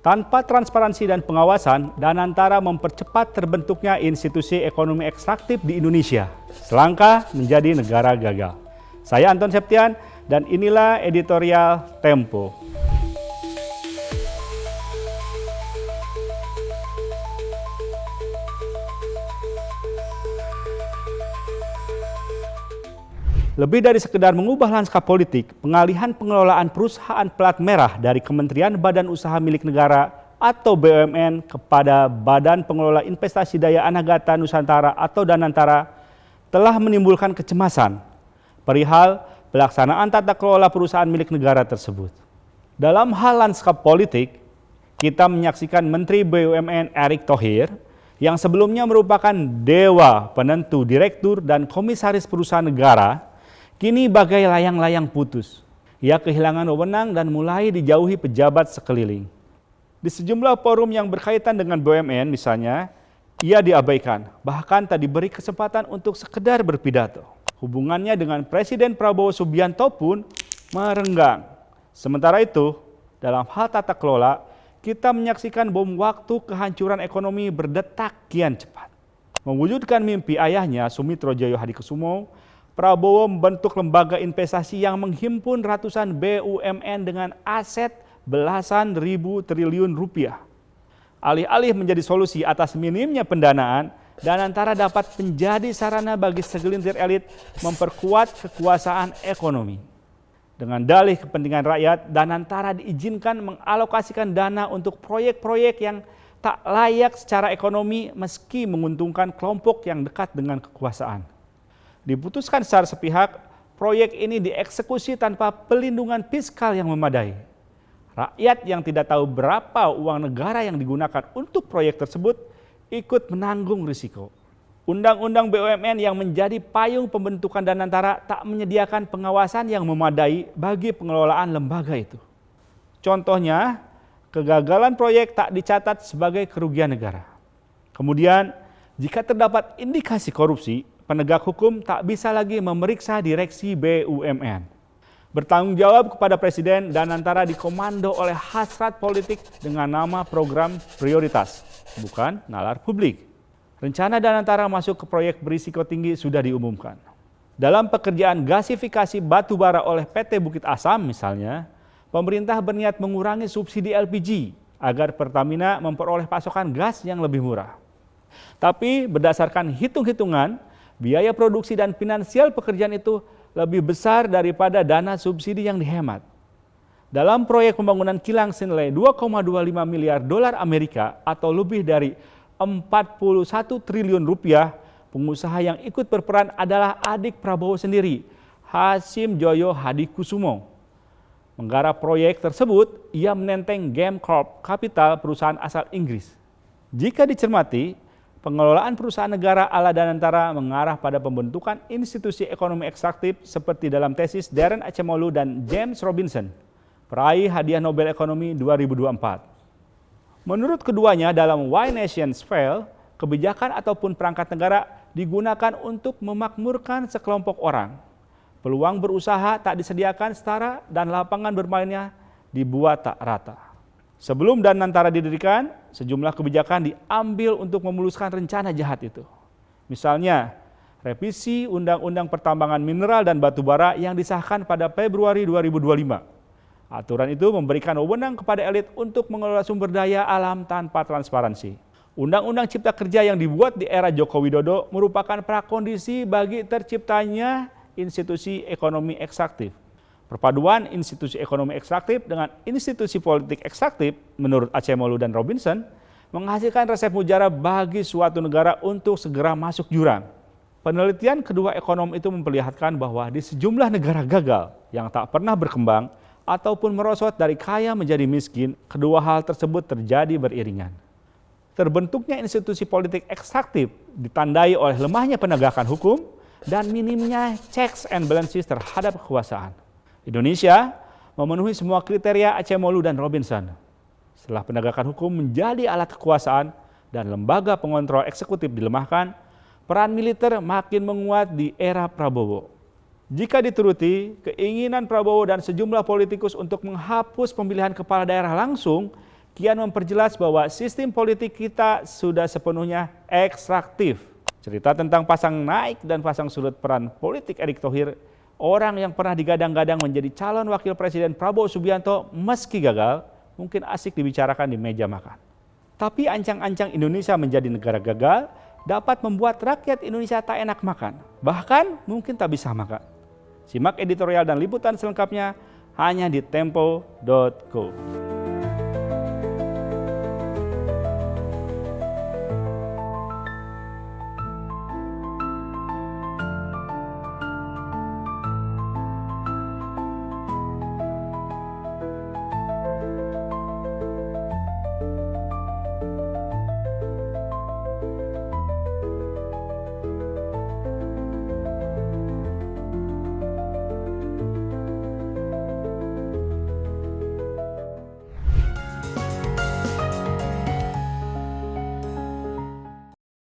Tanpa transparansi dan pengawasan, Danantara mempercepat terbentuknya institusi ekonomi ekstraktif di Indonesia, selangkah menjadi negara gagal. Saya Anton Septian dan inilah editorial Tempo. Lebih dari sekedar mengubah lanskap politik, pengalihan pengelolaan perusahaan plat merah dari Kementerian Badan Usaha Milik Negara atau BUMN kepada Badan Pengelola Investasi Daya Anagata Nusantara atau Danantara telah menimbulkan kecemasan perihal pelaksanaan tata kelola perusahaan milik negara tersebut. Dalam hal lanskap politik, kita menyaksikan Menteri BUMN Erick Thohir yang sebelumnya merupakan dewa penentu direktur dan komisaris perusahaan negara, kini bagai layang-layang putus. Ia kehilangan wewenang dan mulai dijauhi pejabat sekeliling. Di sejumlah forum yang berkaitan dengan BUMN misalnya, ia diabaikan, bahkan tak diberi kesempatan untuk sekedar berpidato. Hubungannya dengan Presiden Prabowo Subianto pun merenggang. Sementara itu, dalam hal tata kelola, kita menyaksikan bom waktu kehancuran ekonomi berdetak kian cepat. Mewujudkan mimpi ayahnya Sumitro Joyo Hadikusumo, Prabowo membentuk lembaga investasi yang menghimpun ratusan BUMN dengan aset belasan ribu triliun rupiah. Alih-alih menjadi solusi atas minimnya pendanaan, Danantara dapat menjadi sarana bagi segelintir elit memperkuat kekuasaan ekonomi. Dengan dalih kepentingan rakyat, Danantara diizinkan mengalokasikan dana untuk proyek-proyek yang tak layak secara ekonomi meski menguntungkan kelompok yang dekat dengan kekuasaan. Diputuskan secara sepihak, proyek ini dieksekusi tanpa pelindungan fiskal yang memadai. Rakyat yang tidak tahu berapa uang negara yang digunakan untuk proyek tersebut ikut menanggung risiko. Undang-undang BUMN yang menjadi payung pembentukan Danantara tak menyediakan pengawasan yang memadai bagi pengelolaan lembaga itu. Contohnya, kegagalan proyek tak dicatat sebagai kerugian negara. Kemudian, jika terdapat indikasi korupsi, penegak hukum tak bisa lagi memeriksa direksi BUMN. Bertanggung jawab kepada Presiden, Danantara dikomando oleh hasrat politik dengan nama program prioritas, bukan nalar publik. Rencana Danantara masuk ke proyek berisiko tinggi sudah diumumkan. Dalam pekerjaan gasifikasi batu bara oleh PT Bukit Asam misalnya, pemerintah berniat mengurangi subsidi LPG agar Pertamina memperoleh pasokan gas yang lebih murah. Tapi berdasarkan hitung-hitungan, biaya produksi dan finansial pekerjaan itu lebih besar daripada dana subsidi yang dihemat. Dalam proyek pembangunan kilang senilai 2,25 miliar dolar Amerika atau lebih dari 41 triliun rupiah, pengusaha yang ikut berperan adalah adik Prabowo sendiri, Hasyim Joyo Hadikusumo. Menggarap proyek tersebut, ia menenteng GameCorp Capital, perusahaan asal Inggris. Jika dicermati, pengelolaan perusahaan negara ala Danantara mengarah pada pembentukan institusi ekonomi ekstraktif seperti dalam tesis Darren Acemoglu dan James Robinson, peraih hadiah Nobel Ekonomi 2024. Menurut keduanya dalam Why Nations Fail, kebijakan ataupun perangkat negara digunakan untuk memakmurkan sekelompok orang. Peluang berusaha tak disediakan setara dan lapangan bermainnya dibuat tak rata. Sebelum Danantara didirikan, sejumlah kebijakan diambil untuk memuluskan rencana jahat itu. Misalnya, revisi Undang-Undang Pertambangan Mineral dan Batubara yang disahkan pada Februari 2025. Aturan itu memberikan wewenang kepada elit untuk mengelola sumber daya alam tanpa transparansi. Undang-Undang Cipta Kerja yang dibuat di era Joko Widodo merupakan prakondisi bagi terciptanya institusi ekonomi ekstraktif. Perpaduan institusi ekonomi ekstraktif dengan institusi politik ekstraktif menurut Acemoglu dan Robinson menghasilkan resep mujarab bagi suatu negara untuk segera masuk jurang. Penelitian kedua ekonom itu memperlihatkan bahwa di sejumlah negara gagal yang tak pernah berkembang ataupun merosot dari kaya menjadi miskin, kedua hal tersebut terjadi beriringan. Terbentuknya institusi politik ekstraktif ditandai oleh lemahnya penegakan hukum dan minimnya checks and balances terhadap kekuasaan. Indonesia memenuhi semua kriteria Acemoglu dan Robinson. Setelah penegakan hukum menjadi alat kekuasaan dan lembaga pengontrol eksekutif dilemahkan, peran militer makin menguat di era Prabowo. Jika dituruti, keinginan Prabowo dan sejumlah politikus untuk menghapus pemilihan kepala daerah langsung kian memperjelas bahwa sistem politik kita sudah sepenuhnya ekstraktif. Cerita tentang pasang naik dan pasang surut peran politik Erick Thohir, orang yang pernah digadang-gadang menjadi calon wakil presiden Prabowo Subianto meski gagal, mungkin asik dibicarakan di meja makan. Tapi ancang-ancang Indonesia menjadi negara gagal dapat membuat rakyat Indonesia tak enak makan, bahkan mungkin tak bisa makan. Simak editorial dan liputan selengkapnya hanya di tempo.co.